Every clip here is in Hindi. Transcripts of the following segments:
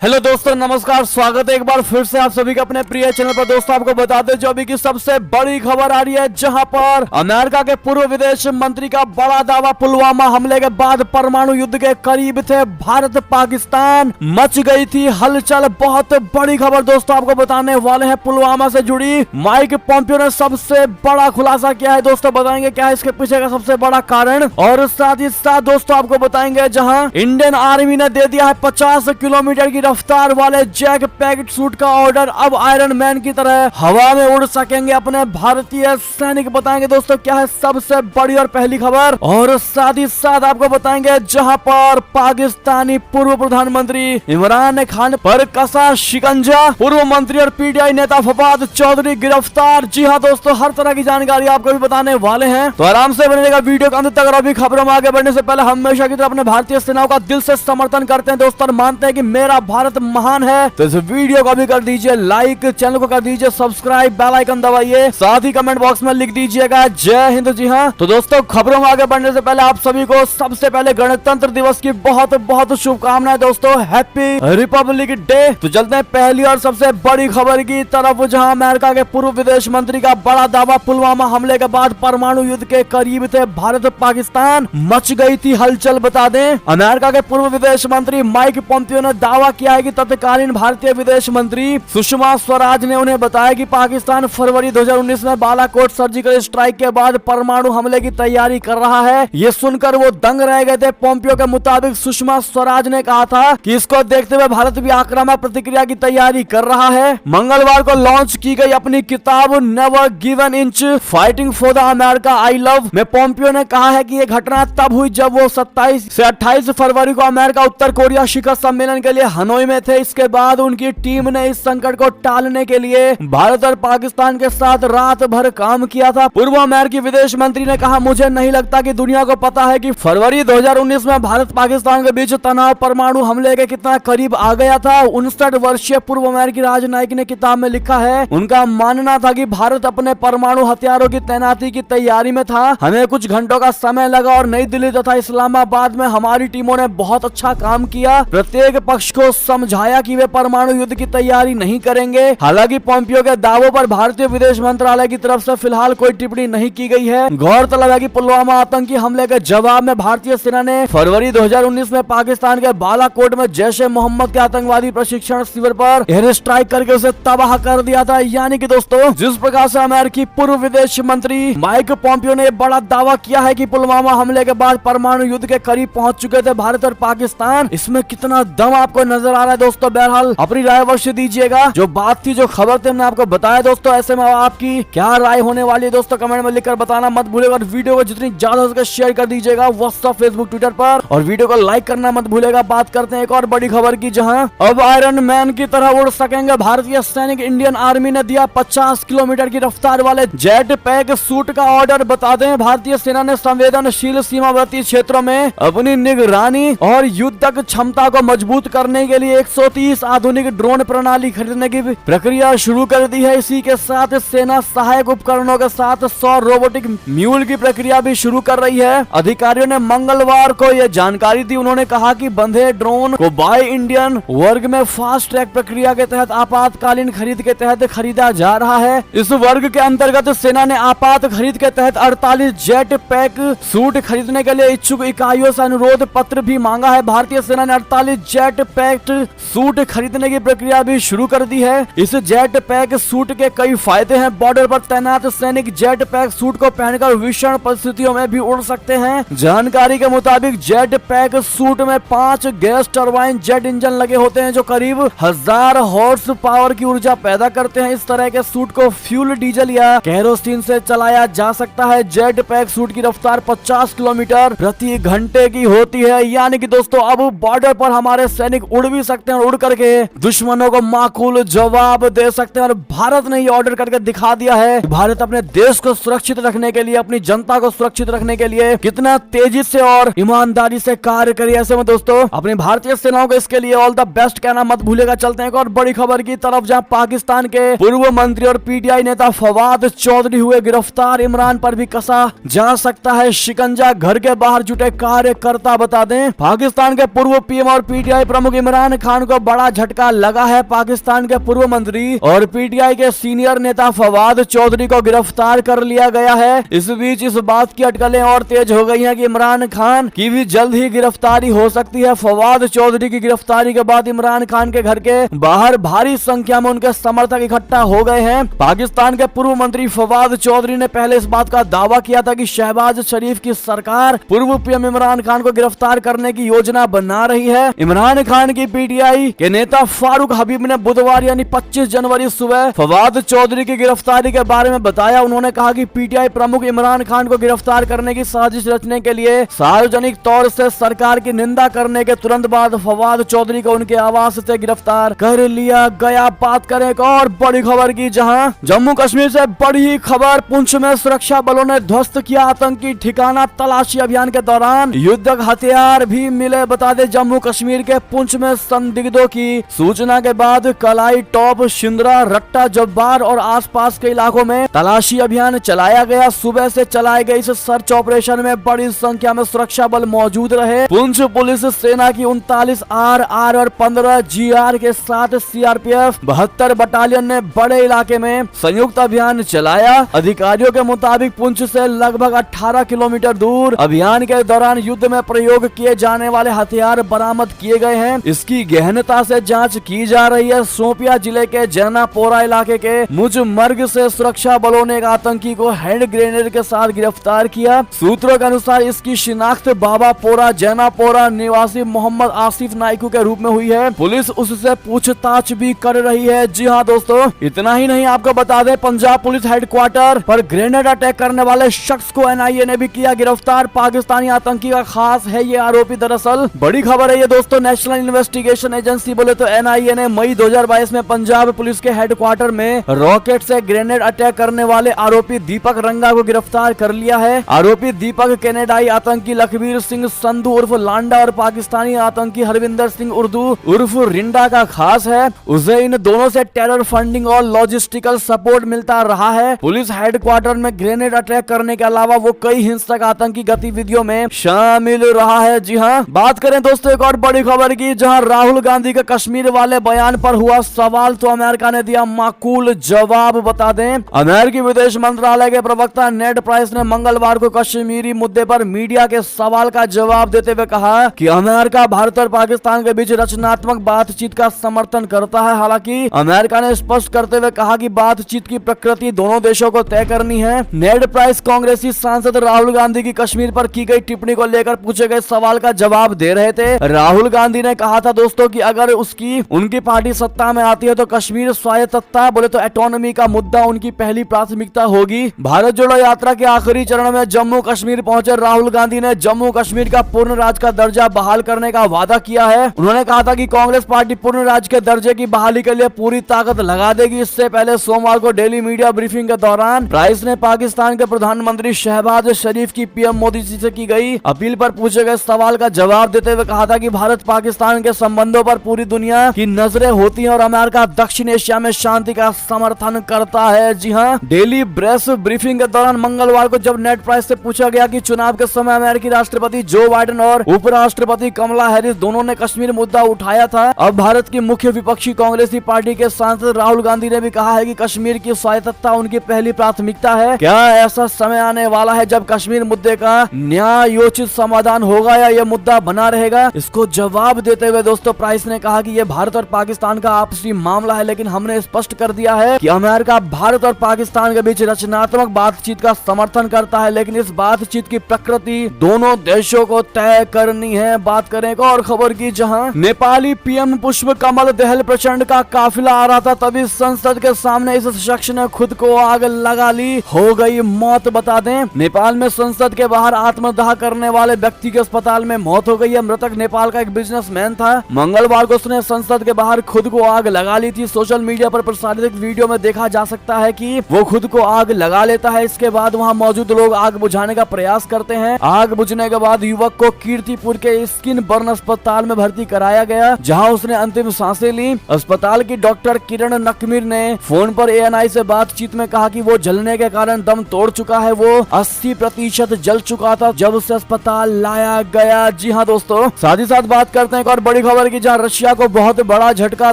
हेलो दोस्तों, नमस्कार। स्वागत है एक बार फिर से आप सभी के अपने प्रिय चैनल पर। दोस्तों, आपको बता दें जो अभी की सबसे बड़ी खबर आ रही है, जहां पर अमेरिका के पूर्व विदेश मंत्री का बड़ा दावा, पुलवामा हमले के बाद परमाणु युद्ध के करीब थे भारत पाकिस्तान, मच गई थी हलचल। बहुत बड़ी खबर दोस्तों आपको बताने वाले हैं, पुलवामा से जुड़ी। माइक पोम्पियो ने सबसे बड़ा खुलासा किया है दोस्तों, बताएंगे क्या है इसके पीछे का सबसे बड़ा कारण। और साथ ही साथ दोस्तों आपको बताएंगे जहां इंडियन आर्मी ने दे दिया है 50 किलोमीटर की रफ्तार वाले जैक पैकेट सूट का ऑर्डर। अब आयरन मैन की तरह हवा में उड़ सकेंगे अपने भारतीय सैनिक। बताएंगे दोस्तों क्या है सबसे बड़ी और पहली खबर। और साथ ही साथ आपको बताएंगे जहां पर पाकिस्तानी पूर्व प्रधानमंत्री इमरान खान पर कसा शिकंजा, पूर्व मंत्री और पीटीआई नेता फवाद चौधरी गिरफ्तार। जी हाँ दोस्तों, हर तरह की जानकारी आपको भी बताने वाले हैं, तो आराम से बनेगा वीडियो के अंत तक। और अभी खबरों में आगे बढ़ने से पहले हमेशा की तरह अपने भारतीय सेनाओं का दिल से समर्थन करते हैं दोस्तों, मानते हैं कि मेरा भारत महान है। तो इस वीडियो को भी कर दीजिए लाइक, चैनल को कर दीजिए सब्सक्राइब, बेल आइकन दबाइए, साथ ही कमेंट बॉक्स में लिख दीजिएगा जय हिंद। जी हाँ, तो दोस्तों खबरों में आगे बढ़ने से पहले आप सभी को सबसे पहले गणतंत्र दिवस की बहुत बहुत शुभकामनाएं दोस्तों, हैप्पी रिपब्लिक डे। तो चलते हैं पहली और सबसे बड़ी खबर की तरफ, जहां अमेरिका के पूर्व विदेश मंत्री का बड़ा दावा, पुलवामा हमले के बाद परमाणु युद्ध के करीब थे भारत पाकिस्तान, मच गई थी हलचल। बता दें अमेरिका के पूर्व विदेश मंत्री माइक पोम्पियो ने दावा किया है कि तत्कालीन भारतीय विदेश मंत्री सुषमा स्वराज ने उन्हें बताया कि पाकिस्तान फरवरी 2019 में बालाकोट सर्जिकल स्ट्राइक के बाद परमाणु हमले की तैयारी कर रहा है। ये सुनकर वो दंग रह गए थे। पोम्पियो के मुताबिक सुषमा स्वराज ने कहा था कि इसको देखते हुए भारत भी आक्रामक प्रतिक्रिया की तैयारी कर रहा है। मंगलवार को लॉन्च की गई अपनी किताब never give an inch fighting for the America I love में पोम्पियो ने कहा है कि ये घटना तब हुई जब वो 27 से 28 फरवरी को अमेरिका उत्तर कोरिया शिखर सम्मेलन के लिए हनोई में थे। इसके बाद उनकी टीम ने इस संकट को टालने के लिए भारत और पाकिस्तान के साथ रात भर काम किया था। पूर्व अमेरिकी विदेश मंत्री ने कहा, मुझे नहीं लगता कि दुनिया को पता है कि फरवरी 2019 में भारत पाकिस्तान के बीच तनाव परमाणु हमले के कितना करीब आ गया था। 59 वर्षीय पूर्व अमेरिकी राजनयिक ने किताब में लिखा है, उनका मानना था कि भारत अपने परमाणु हथियारों की तैनाती की तैयारी में था। हमें कुछ घंटों का समय लगा और नई दिल्ली तथा इस्लामाबाद में हमारी टीमों ने बहुत अच्छा काम किया। प्रत्येक पक्ष को समझाया कि वे परमाणु युद्ध की तैयारी नहीं करेंगे। हालांकि पोम्पियो के दावों पर भारतीय विदेश मंत्रालय की तरफ से फिलहाल कोई टिप्पणी नहीं की गई है। गौरतलब है कि पुलवामा आतंकी हमले के जवाब में भारतीय सेना ने फरवरी 2019 में पाकिस्तान के बालाकोट में जैश ए मोहम्मद के आतंकवादी प्रशिक्षण शिविर पर एयर स्ट्राइक करके उसे तबाह कर दिया था। यानी कि दोस्तों जिस प्रकार से अमेरिकी पूर्व विदेश मंत्री माइक पोम्पियो ने बड़ा दावा किया है कि पुलवामा हमले के बाद परमाणु युद्ध के करीब पहुंच चुके थे भारत और पाकिस्तान, इसमें कितना दम आपको नजर आ रहा है दोस्तों। बहरहाल अपनी राय अवश्य दीजिएगा। जो बात थी, जो खबर थी, हमने आपको बताया दोस्तों। ऐसे में आपकी क्या राय होने वाली है दोस्तों, कमेंट में लिखकर बताना मत भूलेगा। और वीडियो को जितनी ज्यादा हो सके शेयर कर दीजिएगा व्हाट्सएप, फेसबुक, ट्विटर पर, और वीडियो को लाइक करना मत भूलेगा। बात करते हैं एक और बड़ी खबर की, जहां अब आयरन मैन की तरह उड़ सकेंगे भारतीय सैनिक। इंडियन आर्मी ने दिया 50 किलोमीटर की रफ्तार वाले जेट पैक सूट का ऑर्डर। बता दें भारतीय सेना ने संवेदनशील सीमावर्ती क्षेत्रों में अपनी निगरानी और युद्धक क्षमता को मजबूत करने के लिए 130 आधुनिक ड्रोन प्रणाली खरीदने की प्रक्रिया शुरू कर दी है। इसी के साथ सेना सहायक उपकरणों के साथ 100 रोबोटिक म्यूल की प्रक्रिया भी शुरू कर रही है। अधिकारियों ने मंगलवार को यह जानकारी दी। उन्होंने कहा कि बंधे ड्रोन को बाय इंडियन वर्ग में फास्ट ट्रैक प्रक्रिया के तहत आपातकालीन खरीद के तहत खरीदा जा रहा है। इस वर्ग के अंतर्गत सेना ने आपात खरीद के तहत 48 जेट पैक सूट खरीदने के लिए इच्छुक इकाइयों से अनुरोध पत्र भी मांगा है। भारतीय सेना ने 48 जेट पैक सूट खरीदने की प्रक्रिया भी शुरू कर दी है। इस जेट पैक सूट के कई फायदे हैं। बॉर्डर पर तैनात सैनिक जेट पैक सूट को पहनकर विषम परिस्थितियों में भी उड़ सकते हैं। जानकारी के मुताबिक जेट पैक सूट में 5 गैस टरबाइन जेट इंजन लगे होते हैं, जो करीब 1000 हॉर्स पावर की ऊर्जा पैदा करते हैं। इस तरह के सूट को फ्यूल, डीजल या केरोसिन से चलाया जा सकता है। जेट पैक सूट की रफ्तार 50 किलोमीटर प्रति घंटे की होती है। यानी कि दोस्तों अब बॉर्डर पर हमारे सैनिक उड़ भी सकते हैं और उड़ करके दुश्मनों को माकूल जवाब दे सकते हैं। और भारत ने ये ऑर्डर करके दिखा दिया है कि भारत अपने देश को सुरक्षित रखने के लिए, अपनी जनता को सुरक्षित रखने के लिए कितना तेजी से और ईमानदारी से कार्य करे। ऐसे में दोस्तों अपनी भारतीय सेनाओं को इसके लिए ऑल द बेस्ट कहना मत भूलेगा। चलते हैं एक और बड़ी खबर की तरफ, जहां पाकिस्तान के पूर्व मंत्री और पीटीआई नेता फवाद चौधरी हुए गिरफ्तार। इमरान पर भी कसा जा सकता है शिकंजा। घर के बाहर जुटे कार्यकर्ता। बता दें पाकिस्तान के पूर्व पीएम और पीटीआई प्रमुख इमरान इमरान खान को बड़ा झटका लगा है। पाकिस्तान के पूर्व मंत्री और पीटीआई के सीनियर नेता फवाद चौधरी को गिरफ्तार कर लिया गया है। इस बीच इस बात की अटकलें और तेज हो गई हैं कि इमरान खान की भी जल्द ही गिरफ्तारी हो सकती है। फवाद चौधरी की गिरफ्तारी के बाद इमरान खान के घर के बाहर भारी संख्या में उनके समर्थक इकट्ठा हो गए हैं। पाकिस्तान के पूर्व मंत्री फवाद चौधरी ने पहले इस बात का दावा किया था कि शहबाज शरीफ की सरकार पूर्व पीएम इमरान खान को गिरफ्तार करने की योजना बना रही है। इमरान खान की पीटीआई के नेता फारूक हबीब ने बुधवार यानी 25 जनवरी सुबह फवाद चौधरी की गिरफ्तारी के बारे में बताया। उन्होंने कहा कि पीटीआई प्रमुख इमरान खान को गिरफ्तार करने की साजिश रचने के लिए सार्वजनिक तौर से सरकार की निंदा करने के तुरंत बाद फवाद चौधरी को उनके आवास से गिरफ्तार कर लिया गया। बात करें एक और बड़ी खबर की, जहां जम्मू कश्मीर से बड़ी खबर, पुंछ में सुरक्षा बलों ने ध्वस्त किया आतंकी ठिकाना। तलाशी अभियान के दौरान युद्धक हथियार भी मिले। बता दें जम्मू कश्मीर के पुंछ में संदिग्धों की सूचना के बाद कलाई टॉप, शिंद्रा, रट्टा, जब्बार और आसपास के इलाकों में तलाशी अभियान चलाया गया। सुबह से चलाए गए इस सर्च ऑपरेशन में बड़ी संख्या में सुरक्षा बल मौजूद रहे। पुंछ पुलिस सेना की 39 RR और 15 GR के साथ सीआरपीएफ 72 बटालियन ने बड़े इलाके में संयुक्त अभियान चलाया। अधिकारियों के मुताबिक पुंछ से लगभग 18 किलोमीटर दूर अभियान के दौरान युद्ध में प्रयोग किए जाने वाले हथियार बरामद किए गए हैं। इसकी गहनता से जांच की जा रही है। शोपिया जिले के जैनापोरा इलाके के मुजमर्ग से सुरक्षा बलों ने एक आतंकी को हैंड ग्रेनेड के साथ गिरफ्तार किया। सूत्रों के अनुसार इसकी शिनाख्त बाबापोरा जैनापोरा निवासी मोहम्मद आसिफ नाइकू के रूप में हुई है। पुलिस उससे पूछताछ भी कर रही है। जी हाँ दोस्तों, इतना ही नहीं, आपको बता दें पंजाब पुलिस हेडक्वार्टर पर ग्रेनेड अटैक करने वाले शख्स को एनआईए ने भी किया गिरफ्तार। पाकिस्तानी आतंकी का खास है ये आरोपी। दरअसल बड़ी खबर है ये दोस्तों, नेशनल इन्वेस्टिगेशन एजेंसी बोले तो एनआईए ने मई 2022 में पंजाब पुलिस के हेडक्वार्टर में रॉकेट से ग्रेनेड अटैक करने वाले आरोपी दीपक रंगा को गिरफ्तार कर लिया है। आरोपी दीपक कनाडाई आतंकी लखबीर सिंह संधू उर्फ लांडा और पाकिस्तानी आतंकी हरविंदर सिंह उर्दू उर्फ रिंडा का खास है। उसे इन दोनों से टेरर फंडिंग और लॉजिस्टिकल सपोर्ट मिलता रहा है। पुलिस हेडक्वार्टर में ग्रेनेड अटैक करने के अलावा वो कई हिंसक आतंकी गतिविधियों में शामिल रहा है। जी हाँ, बात करें दोस्तों एक और बड़ी खबर की, जहां राहुल गांधी के कश्मीर वाले बयान पर हुआ सवाल तो अमेरिका ने दिया माकूल जवाब। बता दें अमेरिकी विदेश मंत्रालय के प्रवक्ता नेड प्राइस ने मंगलवार को कश्मीरी मुद्दे पर मीडिया के सवाल का जवाब देते हुए कहा कि अमेरिका भारत और पाकिस्तान के बीच रचनात्मक बातचीत का समर्थन करता है। हालांकि अमेरिका ने स्पष्ट करते हुए कहा कि बातचीत की प्रकृति दोनों देशों को तय करनी है। नेड प्राइस कांग्रेसी सांसद राहुल गांधी की कश्मीर पर की गई टिप्पणी को लेकर पूछे गए सवाल का जवाब दे रहे थे। राहुल गांधी ने कहा था दोस्तों कि अगर उनकी पार्टी सत्ता में आती है तो कश्मीर स्वायत्तता बोले तो ऑटोनॉमी का मुद्दा उनकी पहली प्राथमिकता होगी। भारत जोड़ो यात्रा के आखिरी चरण में जम्मू कश्मीर पहुंचे राहुल गांधी ने जम्मू कश्मीर का पूर्ण राज्य का दर्जा बहाल करने का वादा किया है। उन्होंने कहा था कि कांग्रेस पार्टी पूर्ण राज्य के दर्जे की बहाली के लिए पूरी ताकत लगा देगी। इससे पहले सोमवार को डेली मीडिया ब्रीफिंग के दौरान प्राइस ने पाकिस्तान के प्रधानमंत्री शहबाज शरीफ की पीएम मोदी जी से की गई अपील पर पूछे गए सवाल का जवाब देते हुए कहा था कि भारत पाकिस्तान के संबंधों पर पूरी दुनिया की नजरें होती हैं और अमेरिका दक्षिण एशिया में शांति का समर्थन करता है। जी हाँ, डेली प्रेस ब्रीफिंग के दौरान मंगलवार को जब नेड प्राइस से पूछा गया कि चुनाव के समय अमेरिकी राष्ट्रपति जो बाइडेन और उपराष्ट्रपति कमला हैरिस दोनों ने कश्मीर मुद्दा उठाया था। अब भारत की मुख्य विपक्षी कांग्रेसी पार्टी के सांसद राहुल गांधी ने भी कहा है कि कश्मीर की स्वायत्तता उनकी पहली प्राथमिकता है। क्या ऐसा समय आने वाला है जब कश्मीर मुद्दे का न्यायोचित समाधान होगा या यह मुद्दा बना रहेगा? इसको जवाब देते हुए दोस्तों प्राइस ने कहा कि यह भारत और पाकिस्तान का आपसी मामला है, लेकिन हमने स्पष्ट कर दिया है कि अमेरिका भारत और पाकिस्तान के बीच रचनात्मक बातचीत का समर्थन करता है, लेकिन इस बातचीत की प्रकृति दोनों देशों को तय करनी है। बात करें एक और खबर की, जहां नेपाली पीएम पुष्प कमल दहल प्रचंड का काफिला आ रहा था, तभी संसद के सामने इस शख्स ने खुद को आग लगा ली, हो गई मौत। बता दें नेपाल में संसद के बाहर आत्मदाह करने वाले व्यक्ति के अस्पताल में मौत हो गई है। मृतक नेपाल का एक बिजनेसमैन था। मंगलवार को उसने संसद के बाहर खुद को आग लगा ली थी। सोशल मीडिया पर प्रसारित एक वीडियो में देखा जा सकता है कि वो खुद को आग लगा लेता है। इसके बाद वहां मौजूद लोग आग बुझाने का प्रयास करते हैं। आग बुझने के बाद युवक को कीर्तिपुर के स्किन बर्न अस्पताल में भर्ती कराया गया, जहां उसने अंतिम सांसें ली। अस्पताल की डॉक्टर किरण नकमीर ने फोन पर एएनआई से बातचीत में कहा कि वो जलने के कारण दम तोड़ चुका है। वो 80% जल चुका था जब उसे अस्पताल लाया गया। जी हाँ दोस्तों, साथ ही साथ बात करते हैं एक और बड़ी खबर खबर की, जहां रशिया को बहुत बड़ा झटका,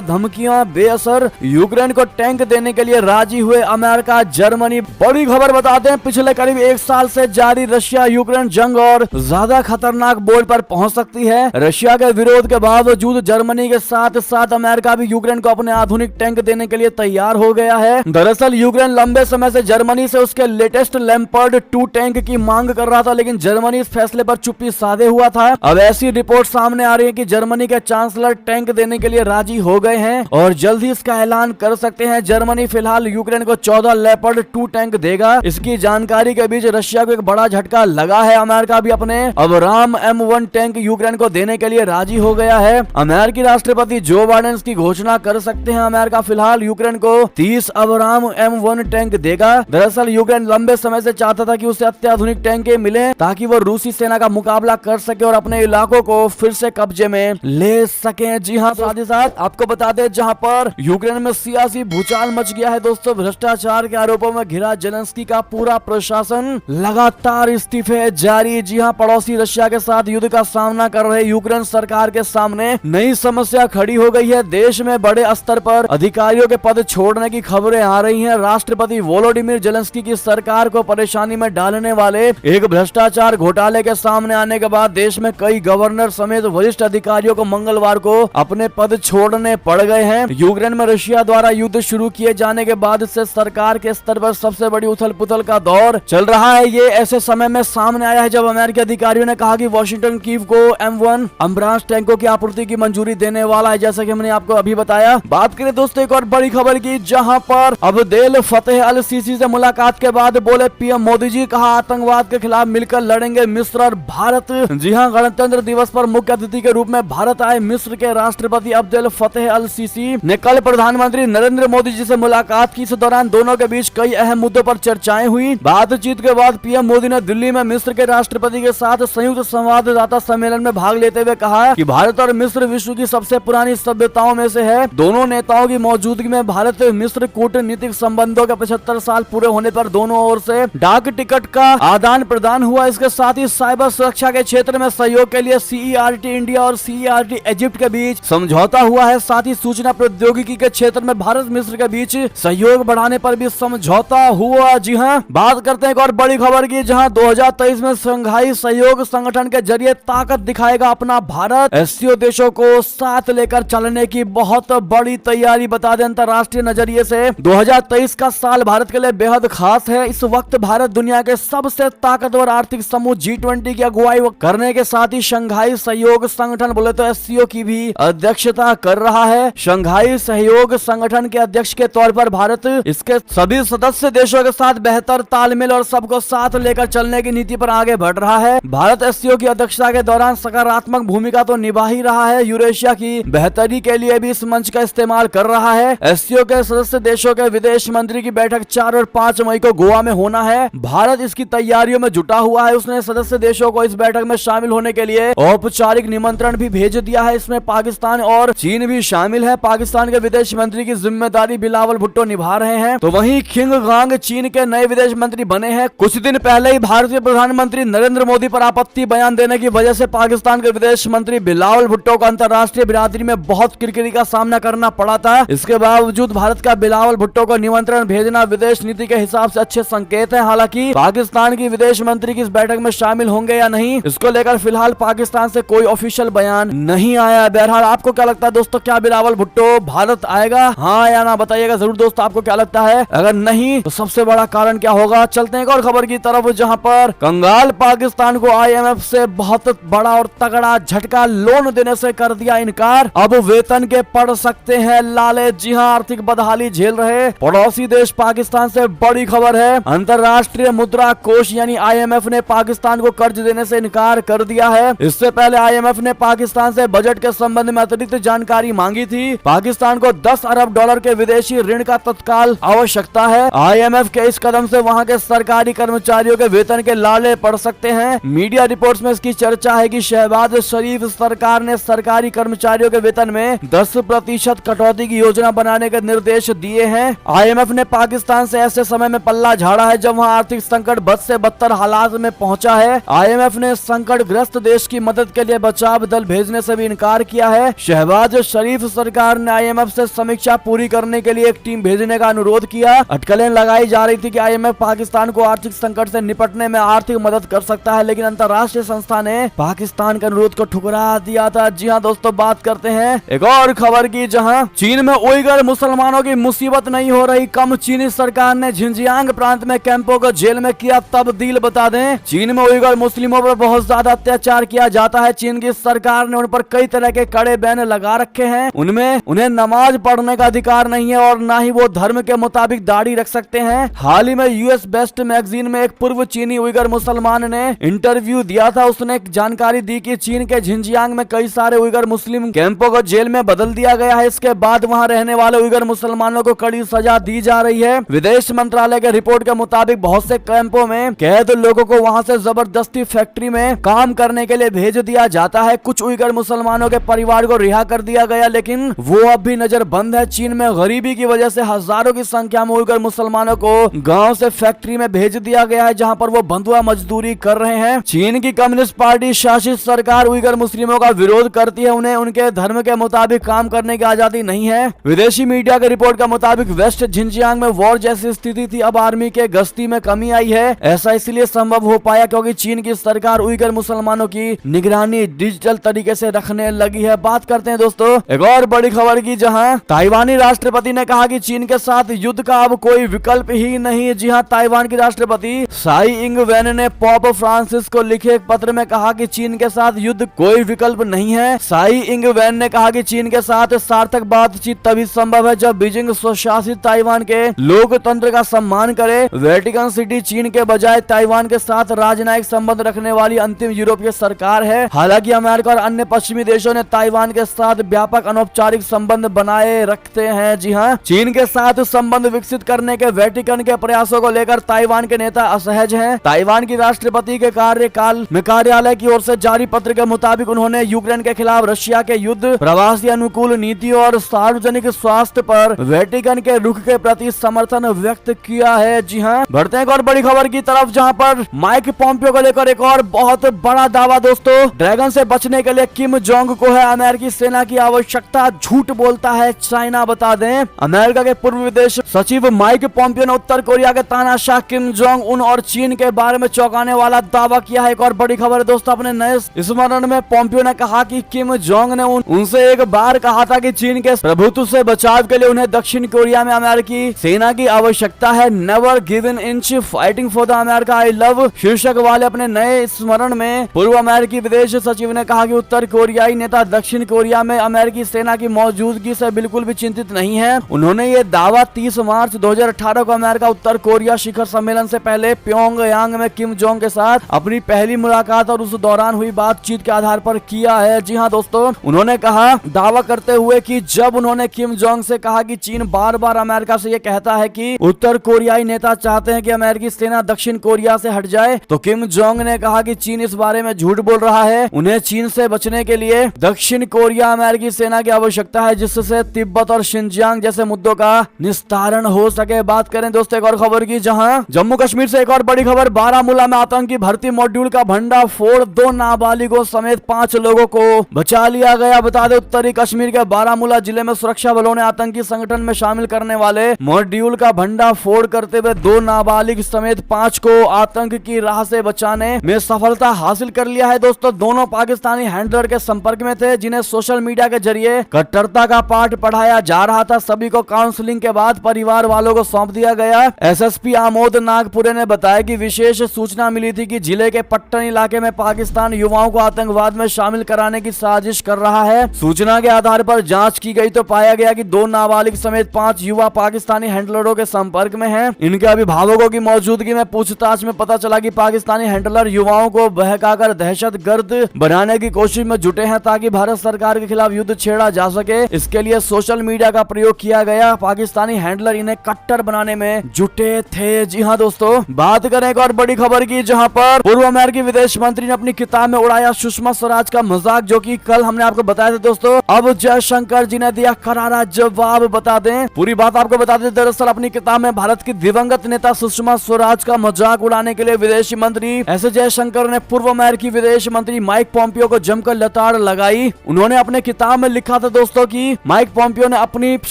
धमकियां बेअसर, यूक्रेन को टैंक देने के लिए राजी हुए अमेरिका जर्मनी। बड़ी खबर बताते हैं, पिछले करीब 1 साल से जारी रशिया यूक्रेन जंग और ज्यादा खतरनाक बोर्ड पर पहुंच सकती है। रशिया के विरोध के बावजूद जर्मनी के साथ साथ अमेरिका भी यूक्रेन को अपने आधुनिक टैंक देने के लिए तैयार हो गया है। दरअसल यूक्रेन लंबे समय से जर्मनी से उसके लेटेस्ट लेम्पर्ड 2 टैंक की मांग कर रहा था, लेकिन जर्मनी इस फैसले पर चुप्पी साधे हुआ था। अब ऐसी रिपोर्ट सामने आ रही है कि जर्मनी के चांसलर टैंक देने के लिए राजी हो गए हैं और जल्द ही इसका ऐलान कर सकते हैं। जर्मनी फिलहाल यूक्रेन को 14 लेपर्ड 2 टैंक देगा। इसकी जानकारी के बीच रशिया को एक बड़ा झटका लगा है। अमेरिका भी अपने अब्राम M1 टैंक यूक्रेन को देने के लिए राजी हो गया है। अमेरिकी राष्ट्रपति जो बाइडेन की घोषणा कर सकते हैं। अमेरिका फिलहाल यूक्रेन को 30 अब्राम M1 टैंक देगा। दरअसल यूक्रेन लंबे समय से चाहता था कि उसे अत्याधुनिक टैंक मिले ताकि वो रूसी सेना का मुकाबला कर सके और अपने इलाकों को फिर से कब्जे में ले सके। जी हाँ, साथ ही साथ आपको बता दें, जहां पर यूक्रेन में सियासी भूचाल मच गया है दोस्तों। भ्रष्टाचार के आरोपों में घिरा जेलेंस्की का पूरा प्रशासन, लगातार इस्तीफे जारी। जी हाँ, पड़ोसी रशिया के साथ युद्ध का सामना कर रहे यूक्रेन सरकार के सामने नई समस्या खड़ी हो गई है। देश में बड़े स्तर पर अधिकारियों के पद छोड़ने की खबरें आ रही हैं। राष्ट्रपति वोलोडिमिर जेलेंस्की की सरकार को परेशानी में डालने वाले एक भ्रष्टाचार घोटाले के सामने आने के बाद देश में कई गवर्नर समेत वरिष्ठ अधिकारियों को मंगलवार को अपने पद छोड़ने पड़ गए हैं। यूक्रेन में रशिया द्वारा युद्ध शुरू किए जाने के बाद से सरकार के स्तर पर सबसे बड़ी उथल पुथल का दौर चल रहा है। ये ऐसे समय में सामने आया है जब अमेरिकी अधिकारियों ने कहा कि वॉशिंगटन कीव को M1 अब्राम्स टैंकों की आपूर्ति की मंजूरी देने वाला है, जैसा कि हमने आपको अभी बताया। बात करें दोस्तों एक और बड़ी खबर की, जहां पर अब्देल फतेह अल सीसी से मुलाकात के बाद बोले पीएम मोदी जी, कहा आतंकवाद के खिलाफ मिलकर लड़ेंगे मिस्र और भारत। जी हां, गणतंत्र दिवस पर मुख्य अतिथि के रूप में भारत आए मिस्र के राष्ट्रपति अब्देल फतेह अल सीसी ने कल प्रधानमंत्री नरेंद्र मोदी जी से मुलाकात की। इस दौरान दोनों के बीच कई अहम मुद्दों पर चर्चाएं हुई। बातचीत के बाद पीएम मोदी ने दिल्ली में मिस्र के राष्ट्रपति के साथ संयुक्त संवाददाता सम्मेलन में भाग लेते हुए कहा कि भारत और मिस्र विश्व की सबसे पुरानी सभ्यताओं में से है। दोनों नेताओं की मौजूदगी में भारत मिस्र कूटनीतिक संबंधों के 75 साल पूरे होने पर दोनों ओर से डाक टिकट का आदान प्रदान हुआ। इसके साथ ही साइबर सुरक्षा के क्षेत्र में सहयोग के लिए CERT इंडिया और CERT इजिप्ट के बीच समझौता हुआ है। साथ ही सूचना प्रौद्योगिकी के क्षेत्र में भारत मिस्र के बीच सहयोग बढ़ाने पर भी समझौता हुआ। जी हाँ, बात करते हैं एक और बड़ी खबर की, जहां 2023 में शंघाई सहयोग संगठन के जरिए ताकत दिखाएगा अपना भारत। SCO देशों को साथ लेकर चलने की बहुत बड़ी तैयारी। बता दें, अंतरराष्ट्रीय नजरिए से 2023 का साल भारत के लिए बेहद खास है। इस वक्त भारत दुनिया के सबसे ताकतवर आर्थिक समूह G20 की अगुवाई करने के साथ ही शंघाई सहयोग संगठन बोले तो SCO की भी अध्यक्षता कर रहा है। शंघाई सहयोग संगठन के अध्यक्ष के तौर पर भारत इसके सभी सदस्य देशों के साथ बेहतर तालमेल और सबको साथ लेकर चलने की नीति पर आगे बढ़ रहा है। भारत SCO की अध्यक्षता के दौरान सकारात्मक भूमिका तो निभा ही रहा है, यूरेशिया की बेहतरी के लिए भी इस मंच का इस्तेमाल कर रहा है। SCO के सदस्य देशों के विदेश मंत्री की बैठक 4 और 5 मई को गोवा में होना है। भारत इसकी तैयारियों में जुटा हुआ है। उसने सदस्य देशों को इस बैठक में शामिल होने के लिए औपचारिक निमंत्रण भी भेज दिया है। इसमें पाकिस्तान और चीन भी शामिल है। पाकिस्तान के विदेश मंत्री की जिम्मेदारी बिलावल भुट्टो निभा रहे हैं, तो वहीं खिंग गांग चीन के नए विदेश मंत्री बने हैं। कुछ दिन पहले ही भारतीय प्रधानमंत्री नरेंद्र मोदी पर आपत्ति बयान देने की वजह से पाकिस्तान के विदेश मंत्री बिलावल भुट्टो को अंतर्राष्ट्रीय बिरादरी में बहुत किरकिरी का सामना करना पड़ा था। इसके बावजूद भारत का बिलावल भुट्टो को निमंत्रण भेजना विदेश नीति के हिसाब से अच्छे संकेत है। हालांकि पाकिस्तान की विदेश मंत्री की इस बैठक में शामिल होंगे या नहीं, इसको लेकर फिलहाल पाकिस्तान से कोई ऑफिशियल बयान नहीं आया। बहरहाल आपको क्या लगता है दोस्तों, क्या बिलावल भुट्टो भारत आएगा, हाँ या ना, बताइएगा जरूर दोस्तों आपको क्या लगता है। अगर नहीं तो सबसे बड़ा कारण क्या होगा। चलते हैं एक और खबर की तरफ, जहां पर कंगाल पाकिस्तान को IMF से बहुत बड़ा और तगड़ा झटका, लोन देने से कर दिया इनकार। अब वेतन के पड़ सकते हैं लाले। जी हां, आर्थिक बदहाली झेल रहे पड़ोसी देश पाकिस्तान से बड़ी खबर है। अंतरराष्ट्रीय मुद्रा कोष यानी IMF ने पाकिस्तान को कर्ज देने से इनकार कर दिया है। इससे पहले IMF ने पाकिस्तान से बजट के संबंध में अतिरिक्त जानकारी मांगी थी। पाकिस्तान को 10 अरब डॉलर के विदेशी ऋण का तत्काल आवश्यकता है। IMF के इस कदम से वहां के सरकारी कर्मचारियों के वेतन के लाले पड़ सकते हैं। मीडिया रिपोर्ट्स में इसकी चर्चा है कि शहबाज शरीफ सरकार ने सरकारी कर्मचारियों के वेतन में 10% कटौती की योजना बनाने के निर्देश दिए हैं। IMF ने पाकिस्तान से ऐसे समय में पल्ला झाड़ा है जब वहां आर्थिक संकट बद से बदतर हालात में पहुंचा है। IMF ने संकट ग्रस्त देश की मदद के लिए बचाव दल भेजने से भी इनकार किया है। शहबाज शरीफ सरकार ने IMF से समीक्षा पूरी करने के लिए एक टीम भेजने का अनुरोध किया। अटकलें लगाई जा रही थी कि IMF पाकिस्तान को आर्थिक संकट से निपटने में आर्थिक मदद कर सकता है, लेकिन अंतर्राष्ट्रीय संस्था ने पाकिस्तान के अनुरोध को ठुकरा दिया था। जी हाँ दोस्तों, बात करते हैं एक और खबर की, जहां चीन में उइगर मुसलमानों की मुसीबत नहीं हो रही कम। चीनी सरकार ने झिंजियांग प्रांत में कैंपों को जेल में किया तब्दील। बता दें, चीन में उइगर मुस्लिमों पर बहुत ज्यादा अत्याचार किया जाता है। चीन की सरकार ने उन पर कई तरह के कड़े बैन लगा रखे हैं। उनमें उन्हें नमाज पढ़ने का अधिकार नहीं है और ना ही वो धर्म के मुताबिक दाढ़ी रख सकते हैं। हाल ही में US बेस्ट मैगजीन में एक पूर्व चीनी उइगर मुसलमान ने इंटरव्यू दिया था। उसने जानकारी दी कि चीन के झिंजियांग में कई सारे उइगर मुस्लिम कैंपों को जेल में बदल दिया गया है। इसके बाद वहां रहने वाले उइगर मुसलमानों को कड़ी सजा दी जा रही है। विदेश मंत्रालय के रिपोर्ट के मुताबिक बहुत से कैंपों में कैद लोगों को वहां से जबरदस्ती फैक्ट्री में काम करने के लिए भेज दिया जाता है। कुछ उइगर मुसलमानों के परिवार को रिहा कर दिया गया, लेकिन वो अब भी नजरबंद है। चीन में गरीबी की वजह से हजारों की संख्या में उइगर मुसलमानों को गांव से फैक्ट्री में भेज दिया गया है, जहां पर वो बंधुआ मजदूरी कर रहे हैं। चीन की कम्युनिस्ट पार्टी शासित सरकार उइगर मुस्लिमों का विरोध करती है। उन्हें उनके धर्म के मुताबिक काम करने की आजादी नहीं है। विदेशी मीडिया के रिपोर्ट के मुताबिक वेस्ट झिंजियांग में वॉर जैसी स्थिति थी। अब आर्मी के गश्ती में कमी आई है। ऐसा इसलिए संभव हो पाया क्योंकि चीन की सरकार उइगर मुसलमानों की निगरानी डिजिटल तरीके से रखने लगी है। बात करते हैं दोस्तों एक और बड़ी खबर की, जहां ताइवानी राष्ट्रपति ने कहा कि चीन के साथ युद्ध का अब कोई विकल्प ही नहीं। जी हां, ताइवान की राष्ट्रपति साई इंग वेन ने पोप फ्रांसिस को लिखे एक पत्र में कहा कि चीन के साथ युद्ध कोई विकल्प नहीं है। साई इंग वेन ने कहा कि चीन के साथ सार्थक बातचीत तभी संभव है जब बीजिंग स्वशासित ताइवान के लोकतंत्र का सम्मान करे। वेटिकन सिटी चीन के बजाय ताइवान के साथ राजनयिक संबंध रखने वाली अंतिम यूरोपीय सरकार है। हालांकि अमेरिका और अन्य पश्चिमी देशों ने ताइवान के साथ व्यापक अनौपचारिक संबंध बनाए रखते हैं। जी हाँ, चीन के साथ संबंध विकसित करने के वेटिकन के प्रयासों को लेकर ताइवान के नेता असहज हैं। ताइवान की राष्ट्रपति के कार्यकाल में कार्यालय की ओर से जारी पत्र के मुताबिक उन्होंने यूक्रेन के खिलाफ रशिया के युद्ध, प्रवासी अनुकूल नीति और सार्वजनिक स्वास्थ्य पर वेटिकन के रुख के प्रति समर्थन व्यक्त किया है। जी हाँ, बढ़ते हैं एक और बड़ी खबर की तरफ, जहां पर माइक पोम्पियो को लेकर एक और बहुत बड़ा दावा। दोस्तों, ड्रैगन से बचने के लिए किम जोंग को है अमेरिकी सेना की आवश्यकता, झूठ बोलता है चाइना। बता दें, अमेरिका के पूर्व विदेश सचिव माइक पोम्पियो ने उत्तर कोरिया के तानाशाह किम जोंग उन और चीन के बारे में चौंकाने वाला दावा किया है। एक और बड़ी खबर है दोस्तों, अपने नए स्मरण में पोम्पियो ने कहा कि किम जोंग ने उनसे एक बार कहा था कि चीन के प्रभुत्व से बचाव के लिए उन्हें दक्षिण कोरिया में अमेरिकी सेना की आवश्यकता है। Never give an inch fighting for the America I love शीर्षक वाले अपने नए स्मरण में पूर्व अमेरिकी विदेश सचिव ने कहा कि उत्तर कोरियाई नेता दक्षिण कोरिया में अमेरिकी सेना की मौजूदगी से बिल्कुल भी चिंतित नहीं है। उन्होंने ये दावा 30 मार्च 2018 को अमेरिका उत्तर कोरिया शिखर सम्मेलन से पहले प्योंगयांग में किम जोंग के साथ अपनी पहली मुलाकात और उस दौरान हुई बातचीत के आधार पर किया है। जी हाँ दोस्तों, उन्होंने कहा दावा करते हुए कि जब उन्होंने किम जोंग से कहा कि चीन बार बार अमेरिका से ये कहता है कि उत्तर कोरियाई नेता चाहते हैं कि अमेरिकी सेना दक्षिण कोरिया से हट जाए, तो किम जोंग ने कहा कि चीन इस बारे में झूठ बोल रहा है। उन्हें चीन से बचने के लिए दक्षिण कोरिया अमेरिकी सेना की आवश्यकता है, जिससे तिब्बत और शिनजियांग जैसे मुद्दों का निस्तारण हो सके। बात करें दोस्तों एक और खबर की, जहां जम्मू कश्मीर से एक और बड़ी खबर, बारामूला में आतंकी भर्ती मॉड्यूल का भंडाफोड़, 2 नाबालिगों समेत 5 लोगों को बचा लिया गया। बता दें, उत्तरी कश्मीर के बारामूला जिले में सुरक्षा बलों ने आतंकी संगठन में शामिल करने वाले मॉड्यूल का भंडाफोड़ करते हुए 2 नाबालिग समेत 5 को आतंक की राह से बचाने में सफलता हासिल कर लिया है। दोस्तों, दोनों पाकिस्तानी हैंडलर के संपर्क में थे, जिन्हें सोशल मीडिया के जरिए कट्टरता का पाठ पढ़ाया जा रहा था। सभी को काउंसलिंग के बाद परिवार वालों को सौंप दिया गया। SSP आमोद नागपुरे ने बताया कि विशेष सूचना मिली थी कि जिले के पट्टन इलाके में पाकिस्तान युवाओं को आतंकवाद में शामिल कराने की साजिश कर रहा है। सूचना के आधार पर जांच की गई तो पाया गया कि 2 नाबालिग समेत 5 युवा पाकिस्तानी हैंडलरों के संपर्क में हैं। इनके अभिभावकों की मौजूदगी में पूछताछ में पता चला कि पाकिस्तानी हैंडलर युवाओं को बहकाकर दहशतगर्द बनाने की कोशिश में जुटे हैं ताकि भारत सरकार के खिलाफ युद्ध छेड़ा जा सके। इसके लिए सोशल मीडिया का प्रयोग किया गया। पाकिस्तानी हैंडलर इन्हें कट्टर बनाने में जुटे थे। जी हाँ दोस्तों, बात करें एक और बड़ी खबर की, जहां पर पूर्व अमेरिकी विदेश मंत्री ने अपनी किताब में उड़ाया सुषमा स्वराज का मजाक, जो कि कल हमने आपको बताया था दोस्तों। अब जयशंकर जी ने दिया करारा जवाब। बता दें, पूरी बात आपको बता दें, दरअसल अपनी किताब में भारत की दिवंगत नेता सुषमा स्वराज का मजाक उड़ाने के लिए विदेश मंत्री एस जयशंकर ने पूर्व अमेरिकी विदेश मंत्री माइक पोम्पियो को जमकर लताड़ लगाई। उन्होंने अपने किताब में लिखा था दोस्तों कि माइक पोम्पियो ने अपनी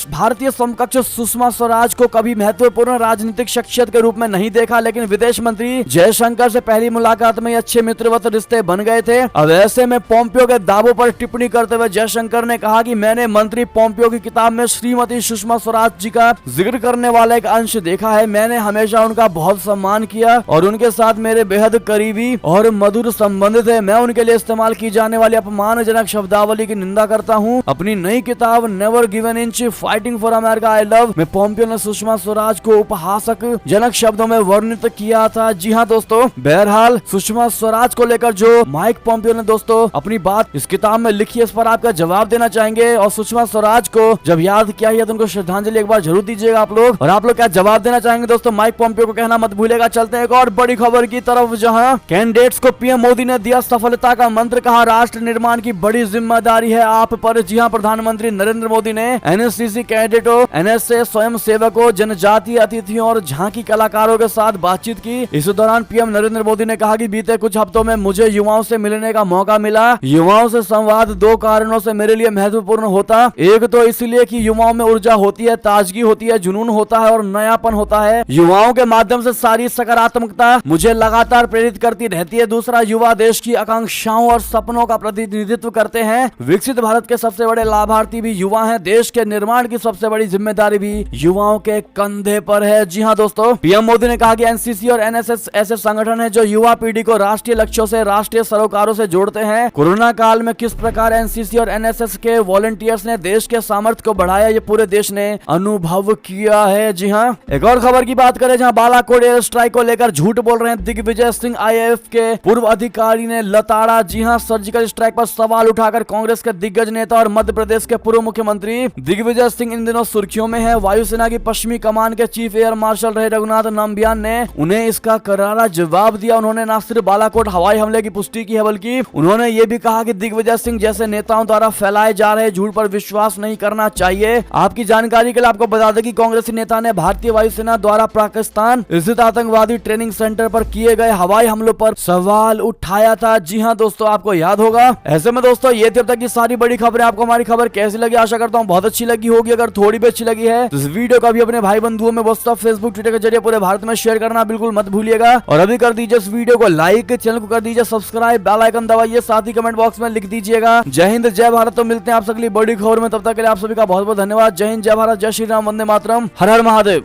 भारतीय समकक्ष सुषमा स्वराज को कभी महत्वपूर्ण राजनीतिक शख्सियत के रूप में नहीं देखा, लेकिन विदेश मंत्री जयशंकर से पहली मुलाकात में अच्छे मित्रवत रिश्ते बन गए थे। अब ऐसे में पोम्पियो के दावों पर टिप्पणी करते हुए जयशंकर ने कहा कि मैंने मंत्री पोम्पियो की किताब में श्रीमती सुषमा स्वराज जी का जिक्र करने वाला एक अंश देखा है। मैंने हमेशा उनका बहुत सम्मान किया और उनके साथ मेरे बेहद करीबी और मधुर संबंध थे। मैं उनके लिए इस्तेमाल की जाने वाली अपमानजनक शब्दावली की निंदा करता हूँ। अपनी नई किताब never given inch fighting for America I love में पोम्पियो ने सुषमा स्वराज को उपहासक जनक शब्दों में वर्णित किया था। जी हाँ दोस्तों, बहरहाल सुषमा स्वराज को लेकर जो माइक पोम्पियो ने दोस्तों अपनी बात इस किताब में लिखी है, इस पर आपका जवाब देना चाहेंगे और सुषमा स्वराज को जब याद किया है तो उनको श्रद्धांजलि एक बार जरूर दीजिएगा आप लोग। और आप लोग क्या जवाब देना चाहेंगे दोस्तों माइक पोम्पियो को, कहना मत भूलिएगा। चलते हैं एक और बड़ी खबर की तरफ, जहां कैंडिडेट्स को पीएम मोदी ने दिया सफलता का मंत्र। कहा राष्ट्र निर्माण की बड़ी जिम्मेदारी है आप पर। जी हां, प्रधानमंत्री नरेंद्र मोदी ने एनएससीसी कैडेटों, एनएसए स्वयं सेवकों, जनजातीय अतिथियों और झांकी कलाकारों के साथ बातचीत की। इस दौरान पीएम नरेंद्र मोदी ने कहा कि बीते कुछ हफ्तों में मुझे युवाओं से मिलने का मौका मिला। युवाओं से संवाद दो कारणों से मेरे लिए महत्वपूर्ण होता। एक तो इसलिए कि युवाओं में ऊर्जा होती है, ताजगी होती है, जुनून होता है और नयापन होता है। युवाओं के माध्यम से सारी सकारात्मकता मुझे लगातार प्रेरित करती रहती है। दूसरा, युवा देश की आकांक्षाओं और सपनों का प्रतिनिधित्व करते हैं। विकसित भारत के सबसे बड़े लाभार्थी भी युवा हैं। देश के निर्माण की सबसे बड़ी जिम्मेदारी भी युवाओं के कंधे पर है। जी हाँ दोस्तों, पीएम मोदी ने कहा कि एनसीसी और एनएसएस ऐसे संगठन है जो युवा पीढ़ी को राष्ट्रीय लक्ष्यों से, राष्ट्रीय सरोकारों से जोड़ते हैं। कोरोना काल में किस प्रकार एनसीसी और एनएसएस के वॉलंटियर्स ने देश के सामर्थ्य को बढ़ाया, ये पूरे देश ने अनुभव किया है। जी हाँ, एक और खबर की बात करें, जहां बालाकोट एयर स्ट्राइक को लेकर झूठ बोल रहे हैं दिग्विजय सिंह। आईएएफ के पूर्व अधिकारी ने लताड़ा। जी हां, सर्जिकल स्ट्राइक पर सवाल उठाकर कांग्रेस के दिग्गज नेता और मध्य प्रदेश के पूर्व मुख्यमंत्री दिग्विजय सिंह इन दिनों सुर्खियों में है। वायुसेना की पश्चिमी कमान के चीफ एयर मार्शल रहे रघुनाथ नंबियान ने उन्हें इसका करारा जवाब दिया। उन्होंने न सिर्फ बालाकोट हवाई हमले की पुष्टि की है, बल्कि उन्होंने ये भी कहा कि दिग्विजय सिंह जैसे नेताओं द्वारा फैलाए जा रहे झूठ पर विश्वास नहीं करना चाहिए। आपकी जानकारी के लिए आपको बता दें कि कांग्रेसी नेता ने भारतीय वायुसेना द्वारा पाकिस्तान स्थित आतंकवादी ट्रेनिंग सेंटर पर किए गए हवाई हमलों पर सवाल उठाया था। जी हां दोस्तों, आपको याद होगा। ऐसे में दोस्तों ये थी अब तक की सारी बड़ी खबरें। आपको हमारी खबर कैसी लगी, आशा करता हूं बहुत अच्छी लगी होगी। अगर थोड़ी भी अच्छी लगी है तो इस वीडियो को भी अपने भाई बंधुओं में, व्हाट्सएप, फेसबुक, ट्विटर के जरिए पूरे भारत में शेयर करना बिल्कुल मत भूलिएगा। और अभी कर दीजिए इस वीडियो को लाइक, चैनल को कर दीजिए सब्सक्राइब, बेल आइकन दबाइए, साथ ही कमेंट बॉक्स में लिख दीजिएगा जय हिंद जय भारत। तो मिलते हैं आप सबकी बड़ी खबर में, तब तक के लिए आप सभी का बहुत बहुत धन्यवाद। जय हिंद, जय भारत, जय श्री राम, वंदे मातरम, हर हर महादेव।